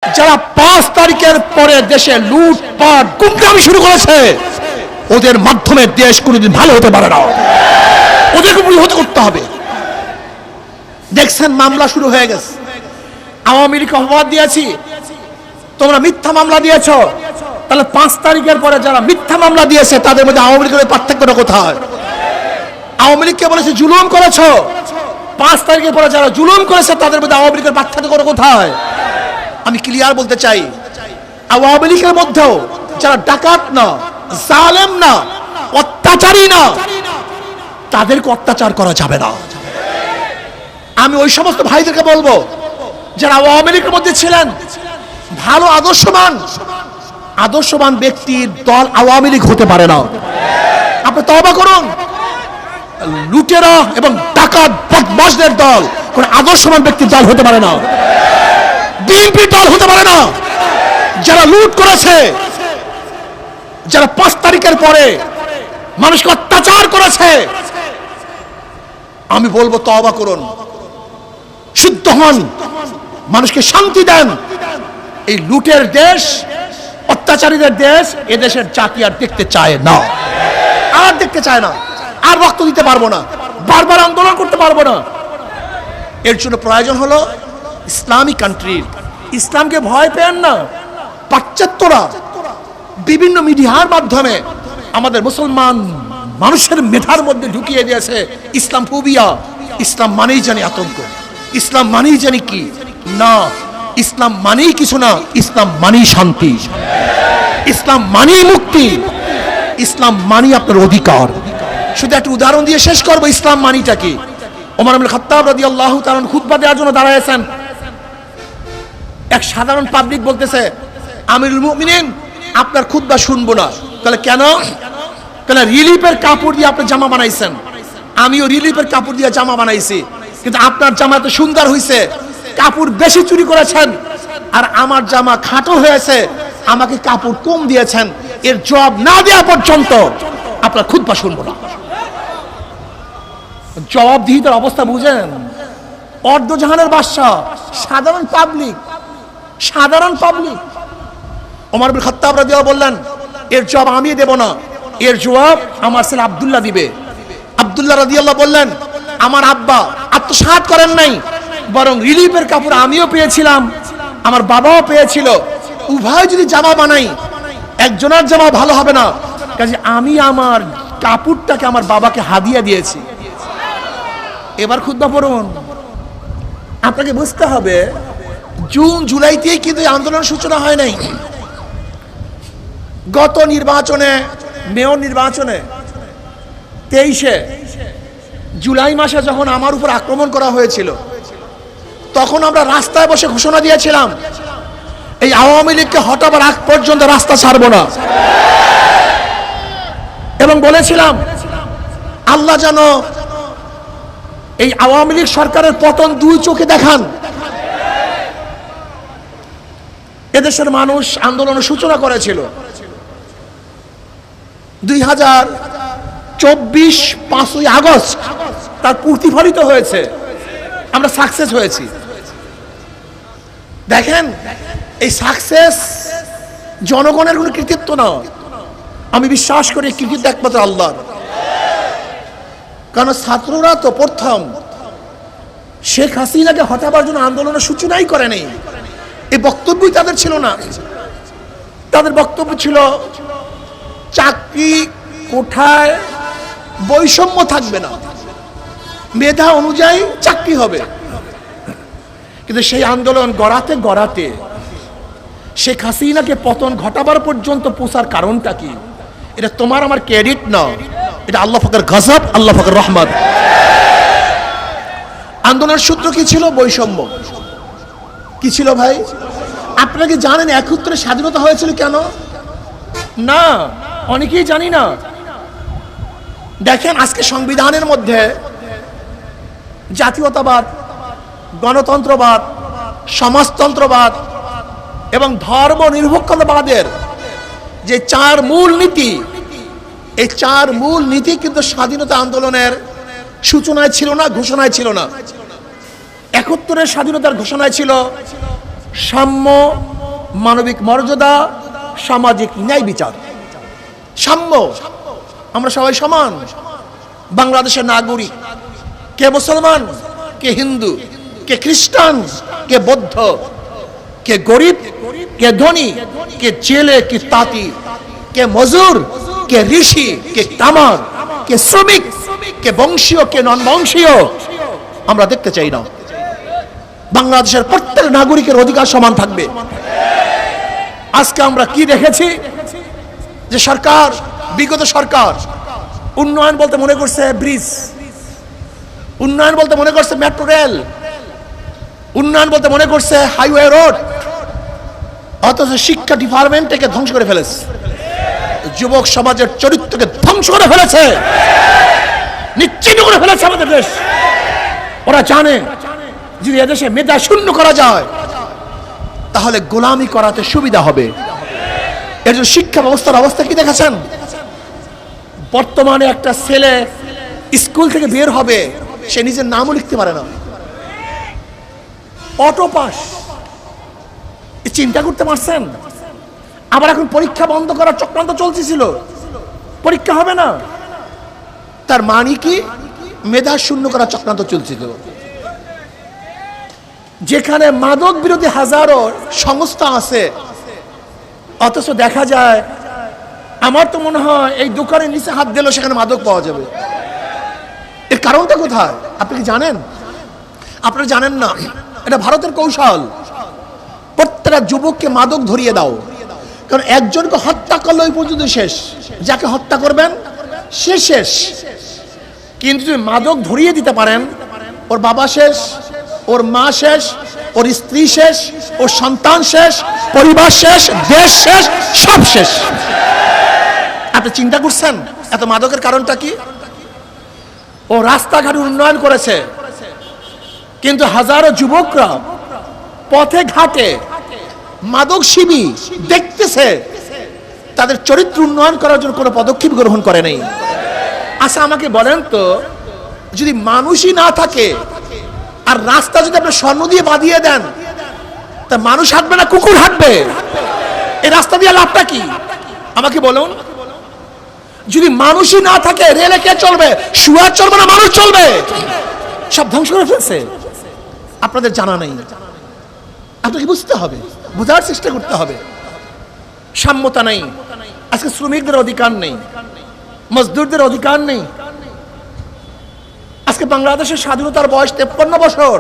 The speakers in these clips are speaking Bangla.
যারা 5 তারিখের পরে দেশে লুটপাট গুমরামি শুরু করেছে, ওদের মাধ্যমে দেশ কোনোদিন ভালো হতে পারে না। ওদেরকে প্রতিহত করতে হবে। দেখছেন মামলা শুরু হয়ে গেছে। আওয়ামী লীগকে অপবাদ দিয়েছি, তোমরা মিথ্যা মামলা দিয়েছ। তাহলে 5 তারিখের পরে যারা মিথ্যা মামলা দিয়েছে তাদের মধ্যে আওয়ামী লীগের পার্থক্যটা কোথায়? আওয়ামী লীগকে বলেছে জুলুম করেছ, 5 তারিখের পরে যারা জুলুম করেছে তাদের মধ্যে আওয়ামী লীগের পার্থক্য কোথায়? আমি ক্লিয়ার বলতে চাই, আওয়ামী লীগের মধ্যেও যারা ডাকাত না, জালেম না, অত্যাচারী না, তাদেরকে অত্যাচার করা যাবে না। আমি ওই সমস্ত ভাইদেরকে বলবো যারা আওয়ামী লীগের মধ্যে ছিলেন, ভালো আদর্শবান ব্যক্তির দল আওয়ামী লীগ হতে পারে না। আপনি তওবা করুন। লুটেরা এবং ডাকাত বদমাশদের দল কোন আদর্শবান ব্যক্তির দল হতে পারে না। বিএনপি দল হতে পারে না। যারা লুট করেছে, যারা 5 তারিখের পরে মানুষকে অত্যাচার করেছে, আমি বলবো তওবা করুন, শুদ্ধ হন, মানুষকে শান্তি দেন। এই লুটের দেশ, অত্যাচারীদের দেশ এদেশের জাতি আর দেখতে চায় না, আর দেখতে চায় না, আর রক্ত দিতে পারবো না, বারবার আন্দোলন করতে পারবো না। এর জন্য প্রয়োজন হলো ইসলামিক কান্ট্রির। ইসলামকে ভয় পেন না। পাশ্চাত্যরা বিভিন্ন মিডিয়ার মাধ্যমে আমাদের মুসলমান মানুষের মেধার মধ্যে ঢুকিয়ে দিয়েছে ইসলাম ফোবিয়া। ইসলাম মানেই জানি আতঙ্ক, ইসলাম মানেই জানি কি না, ইসলাম মানেই কিছু না, ইসলাম মানেই শান্তি, ইসলাম মানেই মুক্তি, ইসলাম মানেই আপনার অধিকার। শুধু একটা উদাহরণ দিয়ে শেষ করবো ইসলাম মানিটা কি। ওমর ইবনে খাত্তাব রাদিয়াল্লাহু তাআলা খুতবা দেওয়ার জন্য দাঁড়ায়ছেন। এক সাধারণ পাবলিক বলতেছে, আমিরুল মুমিনিন আপনার খুতবা শুনবো না। তাহলে কেন? তাহলে রিলিফের কাপড় দিয়ে আপনি জামা বানাইছেন, আমিও রিলিফের কাপড় দিয়ে জামা বানাইছি, কিন্তু আপনার জামা এত সুন্দর হয়েছে, কাপড় বেশি চুরি করেছেন, আর আমার জামা খাটো হয়েছে, আমাকে কাপড় কম দিয়েছেন। এর জবাব না দেওয়া পর্যন্ত আপনার খুতবা শুনবো না। জবাবদিহিতার অবস্থা বুঝেন? অর্ধজাহানের বাদশা, সাধারণ পাবলিক। ওমর ইবনে খাত্তাব রাদিয়াল্লাহু বললেন, এর জবাব আমি দেব না, এর জবাব আমার ছেলে আব্দুল্লাহ দিবে। আব্দুল্লাহ রাদিয়াল্লাহু বললেন, আমার আব্বা আত্মসাৎ করেন নাই, বরং রিলিফের কাপড় আমিও পেয়েছিলাম, আমার বাবাও পেয়েছিল। উভয় যদি জামা বানাই, একজনের জামা ভালো হবে না, কাজে আমি আমার কাপড়টাকে আমার বাবাকে হাদিয়া দিয়েছি। এবার খুতবা পড়ুন। আপনাকে বুঝতে হবে, জুন জুলাইতেই কিন্তু আন্দোলন সূচনা হয় নাই। গত নির্বাচনে, মেয়র নির্বাচনে 23 জুলাই মাসে যখন আমার উপর আক্রমণ করা হয়েছিল, তখন আমরা রাস্তায় বসে ঘোষণা দিয়েছিলাম, এই আওয়ামী লীগকে হটাবার আগ পর্যন্ত রাস্তা ছাড়বো না, এবং বলেছিলাম আল্লাহ যেন এই আওয়ামী লীগ সরকারের পতন 2 চোখে দেখান। এদেশের মানুষ আন্দোলনের সূচনা করেছিল। 2024 5ই আগস্ট তার প্রতিফলিত হয়েছে, আমরা সাকসেস হয়েছি। দেখেন, এই সাকসেস জনগণের কোনো কৃতিত্ব না। আমি বিশ্বাস করি কৃতিত্ব একমাত্র আল্লাহর। কারণ ছাত্ররা তো প্রথম শেখ হাসিনাকে হটাবার জন্য আন্দোলনের সূচনাই করে নেই। এই বক্তব্যই তাদের ছিল না। তাদের বক্তব্য ছিল চাকরি কোঠায় বৈষম্য থাকবে না, মেধা অনুযায়ী চাকরি হবে। কিন্তু সেই আন্দোলন গড়াতে গড়াতে শেখ হাসিনাকে পতন ঘটাবার পর্যন্ত পৌঁছার কারণটা কি? এটা তোমার আমার ক্রেডিট না, এটা আল্লাহ পাকের গজব, আল্লাহ পাকের রহমত। আন্দোলনের সূত্র কি ছিল? বৈষম্য। কি ছিল ভাই? আপনারা কি জানেন 71 স্বাধীনতা হয়েছিল কেন? না, অনেকেই জানি না। দেখেন, আজকে সংবিধানের মধ্যে জাতীয়তাবাদ, গণতন্ত্রবাদ, সমাজতন্ত্রবাদ এবং ধর্ম নিরপেক্ষতাবাদের যে 4 মূল নীতি, এই 4 মূল নীতি কিন্তু স্বাধীনতা আন্দোলনের সূচনায় ছিল না, ঘোষণায় ছিল না। 71 স্বাধীনতার ঘোষণায় ছিল সাম্য, মানবিক মর্যাদা, সামাজিক ন্যায় বিচার। সাম্য, আমরা সবাই সমান। বাংলাদেশের নাগরিক, কে মুসলমান, কে হিন্দু, কে খ্রিস্টান, কে বৌদ্ধ, কে গরিব, কে ধনী, কে জেলে, কে তাঁতি, কে মজুর, কে ঋষি, কে কামার, কে শ্রমিক, কে বংশীয়, কে নন বংশীয়, আমরা দেখতে চাই না। বাংলাদেশের প্রত্যেক নাগরিকের অধিকার সমান থাকবে। আজকে আমরা কি দেখেছি যে সরকার, বিগত সরকার উন্নয়ন বলতে মনে করছে ব্রিজ, উন্নয়ন বলতে মনে করছে মেট্রো রেল, উন্নয়ন বলতে মনে করছে হাইওয়ে রোড, অথচ শিক্ষা ডিপার্টমেন্টকে ধ্বংস করে ফেলেছে, যুবক সমাজের চরিত্রকে ধ্বংস করে ফেলেছে, নিশ্চিহ্ন করে ফেলেছে আমাদের দেশ। ওরা জানে যদি এদেশে মেধা শূন্য করা যায় তাহলে গোলামি করাতে সুবিধা হবে। এর জন্য শিক্ষা ব্যবস্থার অবস্থা কি দেখেছেন? বর্তমানে একটা ছেলে স্কুল থেকে বের হবে, সে নিজের নামও লিখতে পারে না, অটো পাস। চিন্তা করতে পারছেন? আবার এখন পরীক্ষা বন্ধ করার চক্রান্ত চলছিল, পরীক্ষা হবে না। তার মানে কি? মেধা শূন্য করার চক্রান্ত চলছিল। যেখানে মাদক বিরোধী হাজারো সংস্থা আছে, অথচ দেখা যায়, আমার তো মনে হয় এই দোকানের নিচে হাত দিলেও সেখানে মাদক পাওয়া যাবে। এর কারণটা কোথায় আপনি কি জানেন? আপনারা জানেন না, এটা ভারতের কৌশল। প্রত্যেকটা যুবককে মাদক ধরিয়ে দাও, কারণ একজনকে হত্যা করলে ওই পর্যন্ত শেষ, যাকে হত্যা করবেন সে শেষ। কিন্তু যদি মাদক ধরিয়ে দিতে পারেন, ওর বাবা শেষ, ওর মা শেষ, ওর স্ত্রী শেষ, ওর সন্তান শেষ, পরিবার শেষ, দেশ শেষ, সব শেষ। আপনি চিন্তা করছেন এত মাদকের কারণটা কি? ও রাস্তাঘাট উন্নয়ন করেছে, কিন্তু হাজারো যুবকরা পথে ঘাটে মাদক সেবী দেখতেছে, তাদের চরিত্র উন্নয়ন করার জন্য কোনো পদক্ষেপ গ্রহণ করে নাই। আচ্ছা আমাকে বলেন তো, যদি মানুষই না থাকে আর রাস্তা যদি আপনি স্বর্ণ দিয়ে বাঁধিয়ে দেন, তা মানুষ হাঁটবে না কুকুর হাঁটবে? এই রাস্তা দিয়ে লাভটা কি আমাকে বলুন? যদি মানুষই না থাকে রেলে কে চলবে? শুয়ার চলবে না মানুষ চলবে? সব ধ্বংস করে ফেলছে। আপনাদের জানা নেই, আপনাকে বুঝতে হবে, বোঝার চেষ্টা করতে হবে। সাম্যতা নেই, আজকে শ্রমিকদের অধিকার নেই, মজদুরদের অধিকার নেই। আজকে বাংলাদেশের স্বাধীনতার বয়স 53 বছর,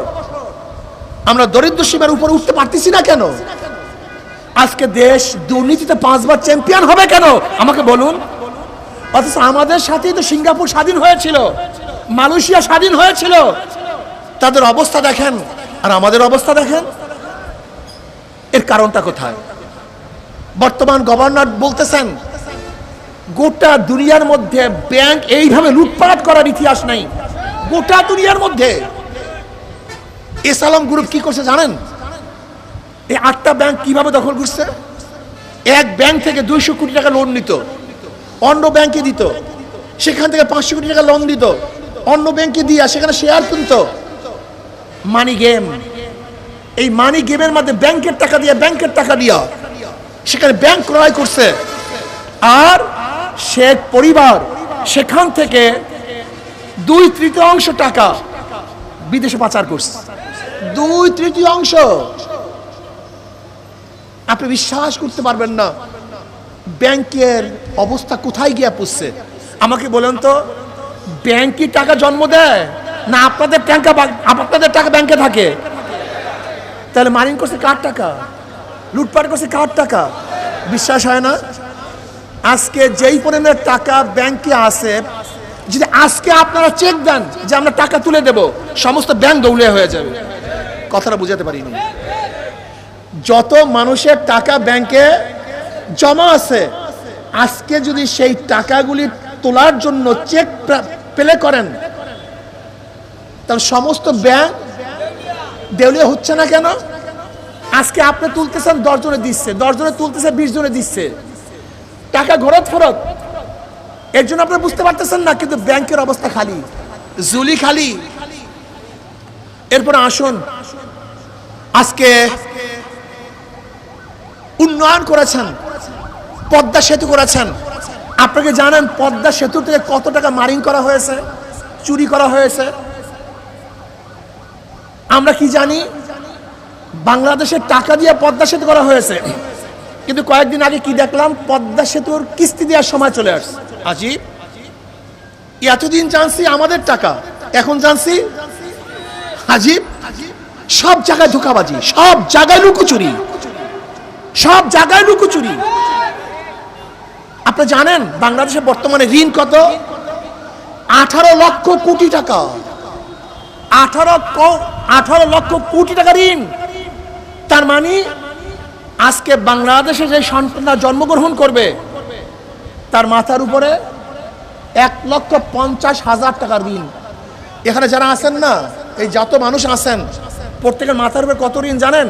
আমরা দরিদ্র সীমার উপরে উঠতে পারতেছি না কেন? আজকে দেশ দুর্নীতিতে 5 বার চ্যাম্পিয়ন হবে কেন আমাকে বলুন? অথচ আমাদের সাথেই তো সিঙ্গাপুর স্বাধীন হয়েছিল, মালয়েশিয়া স্বাধীন হয়েছিল। তাদের অবস্থা দেখেন আর আমাদের অবস্থা দেখেন। এর কারণটা কোথায়? বর্তমান গভর্নর বলতেছেন গোটা দুনিয়ার মধ্যে ব্যাংক এইভাবে লুটপাট করার ইতিহাস নাই, গোটা দুনিয়ার মধ্যে। এস আলম গ্রুপ কি করছে জানেন? এই 8টা ব্যাংক কিভাবে দখল করছে? এক ব্যাংক থেকে 200 কোটি টাকা লোন নিত, অন্য ব্যাংকে দিত, সেখান থেকে 500 কোটি টাকা লোন দিত, অন্য ব্যাংকে দিয়া সেখানে শেয়ার কিনত। Money game. এই মানি গেমের মধ্যে ব্যাংকের টাকা দিয়া, ব্যাংকের টাকা দিয়া সেখানে ব্যাংক ক্রয় করছে, আর শেখ পরিবার সেখান থেকে 2/3 টাকা বিদেশে পাচার করছে। 2/3। আপনি বিশ্বাস করতে পারবেন না ব্যাংকের অবস্থা কোথায় গিয়ে পৌঁছছে। আমাকে বলেন তো, ব্যাংক কি টাকা জন্ম দেয় না আপনাদের টাকা ব্যাংকে থাকে? তাহলে মাইনিং করছে কার টাকা? লুটপাট করছে কার টাকা? বিশ্বাস হয় না? আজকে যেই পরিমাণের টাকা ব্যাংকে আছে, যদি আজকে আপনারা চেক দেন যে আমরা টাকা তুলে দেব, সমস্ত ব্যাংক দৌলিয়া হয়ে যাবে। কথাটা বুঝাতে পারিনি। যত মানুষের টাকা ব্যাংকে জমা আছে, আজকে যদি সেই টাকাগুলি তোলার জন্য চেক পেলে করেন, তাহলে সমস্ত ব্যাংক দেউলিয়া হচ্ছে না কেন? আজকে আপনি তুলতেছেন 10 জনে দিচ্ছে, 10 জনে তুলতেছে 20 জনে দিচ্ছে, টাকা ঘরত ফেরত। এর জন্য আপনারা বুঝতে পারতেছেন না, কিন্তু ব্যাংকের অবস্থা খালি, ঝুলি খালি। এরপর আসুন, আজকে উন্নয়ন করেছেন, পদ্মা সেতু করেছেন। আপনাকে জানেন পদ্মা সেতু থেকে কত টাকা মারিং করা হয়েছে, চুরি করা হয়েছে? আমরা কি জানি? বাংলাদেশের টাকা দিয়ে পদ্মা সেতু করা হয়েছে, কিন্তু কয়েকদিন আগে কি দেখলাম, পদ্মা সেতুর কিস্তি দেওয়ার সময় চলে আসছে। আজীব, এতদিন জানছি আমাদের টাকা, এখন জানছি আজীব। সব জায়গায় ধোঁকাবাজি, সব জায়গায় লুকোচুরি, সব জায়গায় লুকোচুরি। আপনি জানেন বাংলাদেশে বর্তমানে ঋণ কত? 18 লক্ষ কোটি টাকা। 18 লক্ষ কোটি টাকা ঋণ। তার মানে আজকে বাংলাদেশে যে সন্তানরা জন্মগ্রহণ করবে তার মাথার উপরে 1,50,000 টাকার ঋণ। এখানে যারা আছেন না, এই যত মানুষ আছেন, প্রত্যেকের মাথার উপরে কত ঋণ জানেন?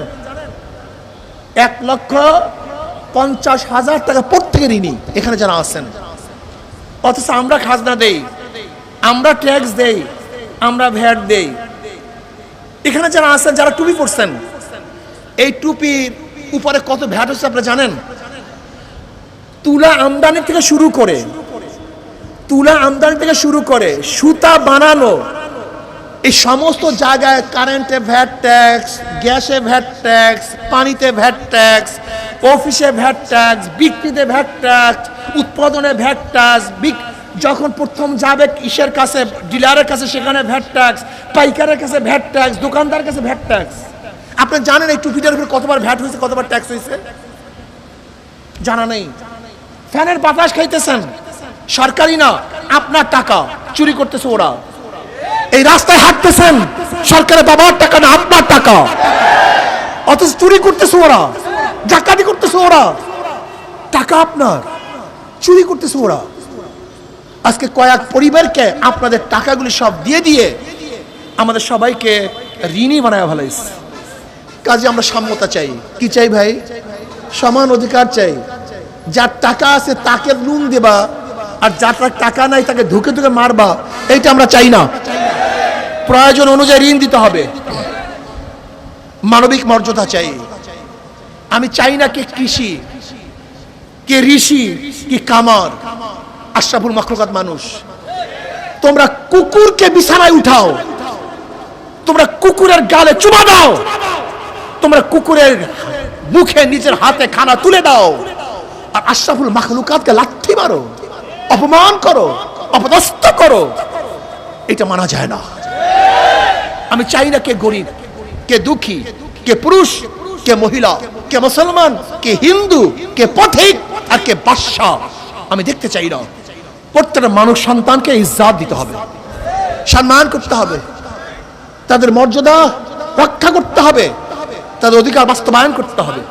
1,50,000 টাকা প্রত্যেকের ঋণী এখানে যারা আছেন। অথচ আমরা খাজনা দেই, আমরা ট্যাক্স দেই, আমরা ভ্যাট দেই। এখানে যারা আছেন, যারা টুপি পরছেন, এই টুপির উপরে কত ভ্যাট হচ্ছে আপনারা জানেন? তুলা আমদানি থেকে শুরু করে, তুলা আমদানি থেকে শুরু করে সুতা বানানো, এই সমস্ত জায়গায় কারেন্টে ভ্যাট ট্যাক্স, গ্যাসে ভ্যাট ট্যাক্স, পানিতে ভ্যাট ট্যাক্স, অফিসে ভ্যাট ট্যাক্স, বিক্রিতে ভ্যাট ট্যাক্স, উৎপাদনে ভ্যাট ট্যাক্স, যখন প্রথম যাবে ইসের কাছে, ডিলারের কাছে, সেখানে ভ্যাট ট্যাক্স, পাইকারের কাছে ভ্যাট ট্যাক্স, দোকানদারের কাছে ভ্যাট ট্যাক্স। আপনি জানেন এই টুপিটার উপর কতবার ভ্যাট হয়েছে, কতবার ট্যাক্স হয়েছে? জানা নেই। ফ্যানের বাতাস খাইতেছেন, সরকারি না, আপনার টাকা চুরি করতেছে ওরা। এই রাস্তায় হাঁটতেছেন, সরকারের বাবার টাকা না, আপনার টাকা, অথচ চুরি করতেছে ওরা, ডাকাতি করতেছে ওরা। টাকা আপনার, চুরি করতেছে ওরা। আজকে কয়েক পরিবারকে আপনাদের টাকাগুলি সব দিয়ে দিয়ে আমাদের সবাইকে ঋণী বানায় ফেলাইছে। কাজে আমরা সাম্যতা চাই। কি চাই ভাই? সমান অধিকার চাই। যার টাকা আছে তাকে নুন দেবা, আর যার টাকা নাই তাকে ধুকে ধুকে মারবা, এইটা আমরা চাই না। প্রয়োজন অনুযায়ী ঋণ দিতে হবে। মানবিক মর্যাদা চাই। আমি চাই না কে কৃষি, কে ঋষি, কি কামার। আশরাফুল মাখলুকাত মানুষ। তোমরা কুকুরকে বিছানায় উঠাও, তোমরা কুকুরের গালে চুমা দাও, তোমরা কুকুরের মুখে নিজের হাতে খানা তুলে দাও, আর আশরাফুল মাখলুকাতকে লাথি মারো, অপমান করো, অপদস্থ করো। এটা মানা যায় না। আমি চাই না কে গরিব, কে দুঃখী, কে পুরুষ, কে মহিলা, কে মুসলমান, কে হিন্দু, কে পথিক, আর কে বাদশা। আমি দেখতে চাই না। প্রত্যেকটা মানুষ সন্তানকে ইজ্জত দিতে হবে, সম্মান করতে হবে, তাদের মর্যাদা রক্ষা করতে হবে, তাদের অধিকার বাস্তবায়ন করতে হবে।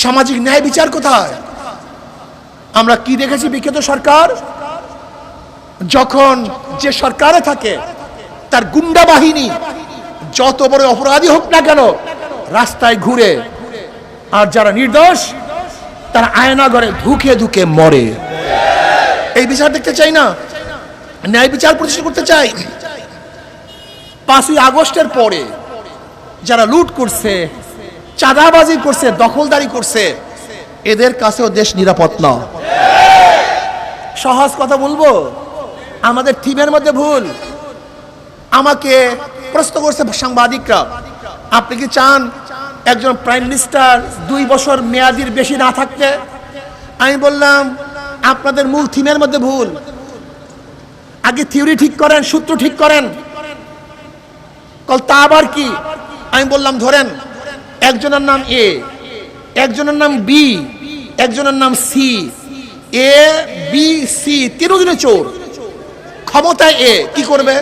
সামাজিক ন্যায় বিচার কোথায়? আমরা কি দেখেছি? বিখ্যাত সরকার যখন যে সরকারে থাকে, তার গুন্ডা বাহিনী যত বড় অপরাধী হোক না কেন রাস্তায় ঘুরে, আর যারা নির্দোষ তারা আয়না ঘরে ধুকে ধুকে মরে। এই বিচার দেখতে চাই না। ন্যায় বিচার প্রতিষ্ঠা করতে চাই। 5ই আগস্টের পরে যারা লুট করছে, চাঁদাবাজি করছে, দখলদারি করছে, এদের কাছেও দেশ নিরাপদ না। সহজ কথা বলবো, আমাদের থিমের মধ্যে ভুল। আমাকে প্রশ্ন করছে সাংবাদিকরা, আপনি কি চান একজন প্রাইম মিনিস্টার 2 বছর মেয়াদির বেশি না থাকতে? আমি বললাম আপনাদের মূল থিমের মধ্যে ভুল। আগে থিওরি ঠিক করেন, সূত্র ঠিক করেন। তা আবার কি? আমি বললাম ধরেন একজনের নাম এ, একজনের নাম বি, একজনের নাম সি। এ বি সি তিনজনে চোর, ক্ষমতায় এ, কি করবে?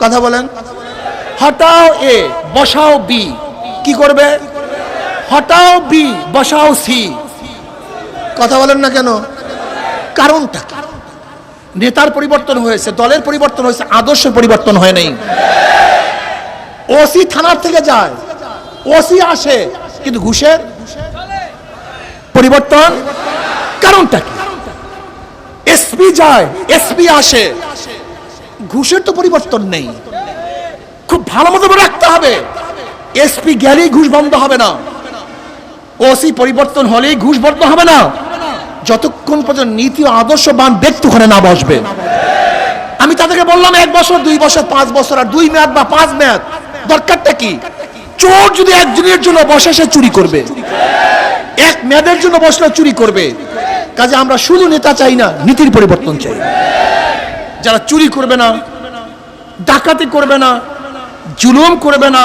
কথা বলেন। হটাও এ, বসাও বি, কি করবে? হটাও বি, বসাও সি। কথা বলেন না কেন? কারণটা কি? নেতার পরিবর্তন হয়েছে, দলের পরিবর্তন হয়েছে, আদর্শের পরিবর্তন হয় নাই। ওসি থানার থেকে যায়, ওসি আসে, কিন্তু ঘুষের পরিবর্তন কারণটা কি? এসপি যায়, এসপি আসে, ঘুষের তো পরিবর্তন নেই। খুব ভালো মতো রাখতে হবে, এসপি গেলেই ঘুষ বন্ধ হবে না। ওসি পরিবর্তন হলেই ঘুষ বন্ধ হবে না, যতক্ষণ পর্যন্ত নীতি ও আদর্শবান ব্যক্তি ওখানে না বসবে। আমি তাদেরকে বললাম 1 বছর 2 বছর 5 বছর আর 2 মেয়াদ বা 5 মেয়াদ দরকারটা কি? চোর যদি একজনের জন্য বসে সে চুরি করবে, 1 মেয়াদের জন্য বসলে চুরি করবে। কাজে আমরা শুধু নেতা চাই না, নীতির পরিবর্তন চাই। যারা চুরি করবে না, ডাকাতি করবে না, জুলুম করবে না,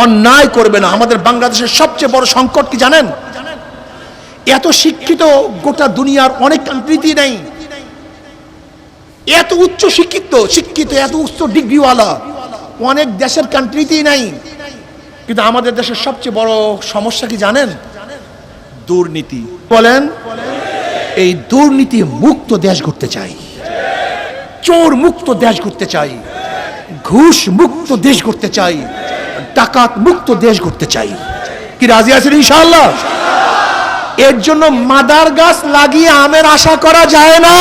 অন্যায় করবে না। আমাদের বাংলাদেশের সবচেয়ে বড় সংকট কি জানেন? এত শিক্ষিত গোটা দুনিয়ার অনেক কান্ট্রিতে নেই, এত উচ্চ শিক্ষিত এত উচ্চ ডিগ্রিওয়ালা অনেক দেশের কান্ট্রিতেই নাই। কিন্তু আমাদের দেশের সবচেয়ে বড় সমস্যা কি জানেন? দুর্নীতি। বলেন, এই দুর্নীতি মুক্ত দেশ করতে চাই, চোর মুক্ত দেশ করতে চাই, ঘুষ মুক্ত দেশ করতে চাই, ডাকাত মুক্ত দেশ করতে চাই। কি রাজি আছেন ইনশাআল্লাহ? এর জন্য মাদার গাছ লাগিয়ে আমের আশা করা যায় না।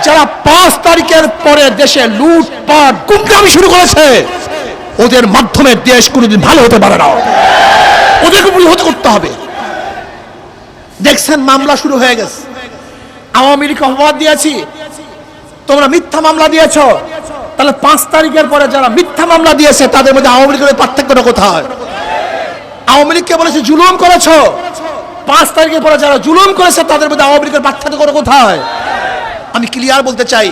যারা 5 তারিখের পরে দেশে লুটপাট গুমরামি শুরু করেছে, ওদের মাধ্যমে দেশ কোনোদিন ভালো হতে পারে না, ওদেরকে প্রতিহত করতে হবে। দেখছেন মামলা শুরু হয়ে গেছে। আওয়ামী লীগ অপবাদ দিয়েছি, তোমরা মিথ্যা মামলা দিয়েছ, তাহলে 5 তারিখের পরে যারা মিথ্যা মামলা দিয়েছে তাদের মধ্যে আওয়ামী লীগের পার্থক্যটা কোথায়? আওয়ামী লীগকে বলেছে জুলুম করেছ, 5 তারিখের পরে যারা জুলুম করেছে তাদের মধ্যে আওয়ামী লীগের পার্থক্য কোথায়? আমি ক্লিয়ার বলতে চাই,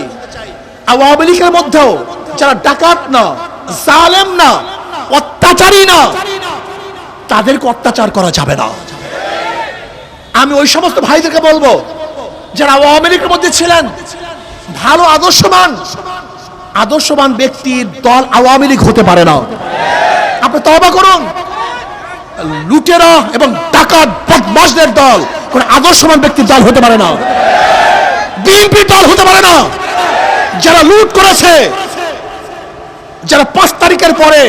আওয়ামী লীগের মধ্যেও যারা ডাকাত না, জালেম না, অত্যাচারী না, তাদেরকে অত্যাচার করা যাবে না। আমি ওই সমস্ত ভাইদেরকে বলবো যারা আওয়ামী লীগের মধ্যে ছিলেন, ভালো আদর্শবান ব্যক্তির দল আওয়ামী লীগ হতে পারে না। আপনি তওবা করুন। লুটেরা এবং ডাকাত বদমাশদের দল কোন আদর্শবান ব্যক্তির দল হতে পারে না, বিএনপির দল হতে পারে না। যারা লুট করেছে, যারা 5 তারিখের পরে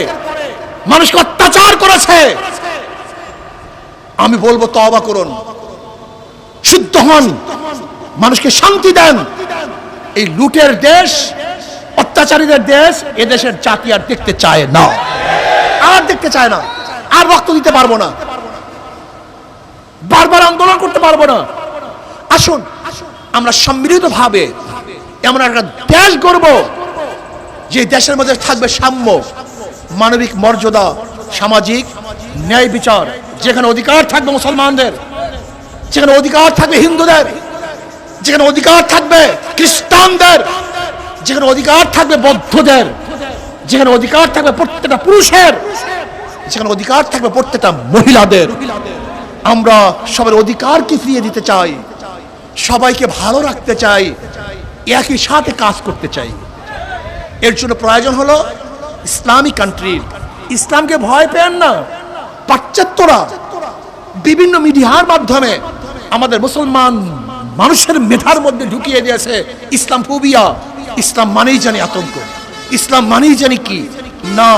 মানুষকে অত্যাচার করেছে, আমি বলবো তওবা করুন, শুদ্ধ হন, মানুষকে শান্তি দেন। এই লুটের দেশ, অত্যাচারীদের দেশ এদেশের জাতি আর দেখতে চায় না, আর দেখতে চায় না, আর রক্ত দিতে পারবো না, বারবার আন্দোলন করতে পারবো না। আসুন আমরা সম্মিলিতভাবে এমন একটা দেশ গড়ব যে দেশের মধ্যে থাকবে সাম্য, মানবিক মর্যাদা, সামাজিক ন্যায় বিচার, যেখানে অধিকার থাকবে মুসলমানদের, যেখানে অধিকার থাকবে হিন্দুদের, যেখানে অধিকার থাকবে খ্রিস্টানদের, যেখানে অধিকার থাকবে বৌদ্ধদের, যেখানে অধিকার থাকবে প্রত্যেকটা পুরুষের, যেখানে অধিকার থাকবে প্রত্যেকটা মহিলাদের। আমরা সবার অধিকারকে ফিরিয়ে দিতে চাই, সবাইকে ভালো রাখতে চাই, একই সাথে কাজ করতে চাই। এর জন্য প্রয়োজন হলো ইসলামিক কান্ট্রির। ইসলামকে ভয় পেন না। পাশ্চাত্যরা বিভিন্ন মিডিয়ার মাধ্যমে আমাদের মুসলমান মানুষের মেধার মধ্যে ঢুকিয়ে দিয়েছে ইসলাম ফোবিয়া। ইসলাম মানেই জানি আতঙ্ক, ইসলাম মানেই জানি কি না,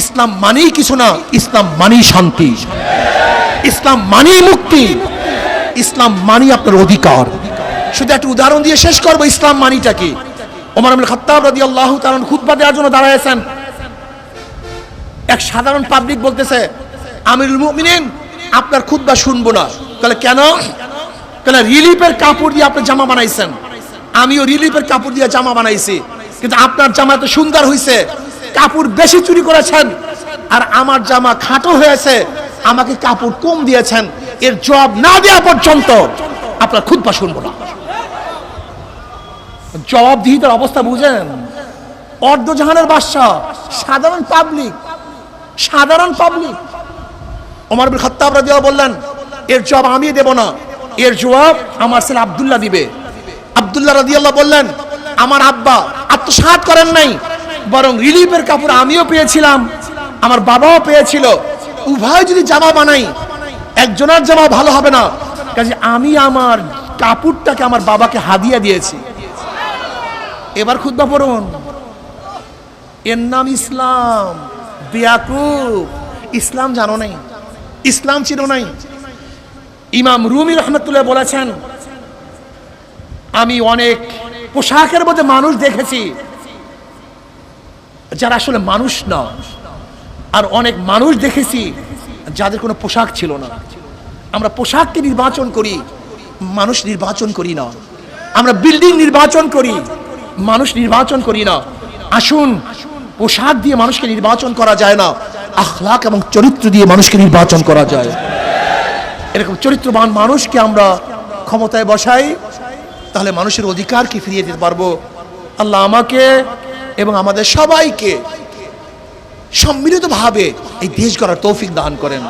ইসলাম মানেই কিছু না, ইসলাম মানেই শান্তি, ইসলাম মানেই মুক্তি, ইসলাম মানেই আপনার অধিকার। শুধু একটা উদাহরণ দিয়ে শেষ করবো, ইসলাম মানিটা কি। ওমর ইবনে খাত্তাব রাদিয়াল্লাহু তাআলা খুতবা দেওয়ার জন্য দাঁড়ায়ছেন। এক সাধারণ পাবলিক বলতেছে, আমিরুল মুমিনিন আপনার খুতবা শুনবো না। তাহলে কেন? তাহলে রিলিফের কাপড় দিয়ে আপনি জামা বানাইছেন, আমিও রিলিফের কাপড় দিয়ে জামা বানাইছি, কিন্তু আপনার জামা এত সুন্দর হয়েছে, কাপড় বেশি চুরি করেছেন, আর আমার জামা খাটো হয়েছে, আমাকে কাপড় কম দিয়েছেন। এর জবাব না দেওয়া পর্যন্ত আপনার খুতবা শুনবো না। জবাবদিহিতার অবস্থা বুঝেন? অর্ধজাহানের বাদশা, সাধারণ পাবলিক। ওমর ইবনে খাত্তাব রাদিয়াল্লাহু বললেন, এর জবাব আমি দেব না, এর জবাব আমার ছেলে আব্দুল্লাহ দিবে। আব্দুল্লাহ রাদিয়াল্লাহু বললেন, আমার আব্বা আত্মসাৎ করেন নাই, বরং রিলিফের কাপড় আমিও পেয়েছিলাম, আমার বাবাও পেয়েছিল, উভয় যদি জামা বানাই একজনের জামা ভালো হবে না, কাজে আমি আমার কাপড়টাকে আমার বাবাকে হাদিয়া দিয়েছি। এবার খুতবা পড়ুন। এর নাম ইসলাম। বেয়াকুব, ইসলাম জানো নাই, ইসলাম ছিল নাই। ইমাম রুমি রহমতুল্লাহ বলেছেন, আমি অনেক পোশাকের মধ্যে মানুষ দেখেছি যারা আসলে মানুষ না, আর অনেক মানুষ দেখেছি যাদের কোনো পোশাক ছিল না। আমরা পোশাককে নির্বাচন করি, মানুষ নির্বাচন করি না। আমরা বিল্ডিং নির্বাচন করি, মানুষ নির্বাচন করি না। আসুন, পোশাক দিয়ে মানুষকে নির্বাচন করা যায় না, আখলাক এবং চরিত্র দিয়ে মানুষকে নির্বাচন করা যায়। এরকম চরিত্রবান মানুষকে আমরা ক্ষমতায় বসাই, তাহলে মানুষের অধিকারকে ফিরিয়ে দিতে পারবো। আল্লাহ আমাকে এবং আমাদের সবাইকে সম্মিলিতভাবে এই দেশ গড়ার তৌফিক দান করেন।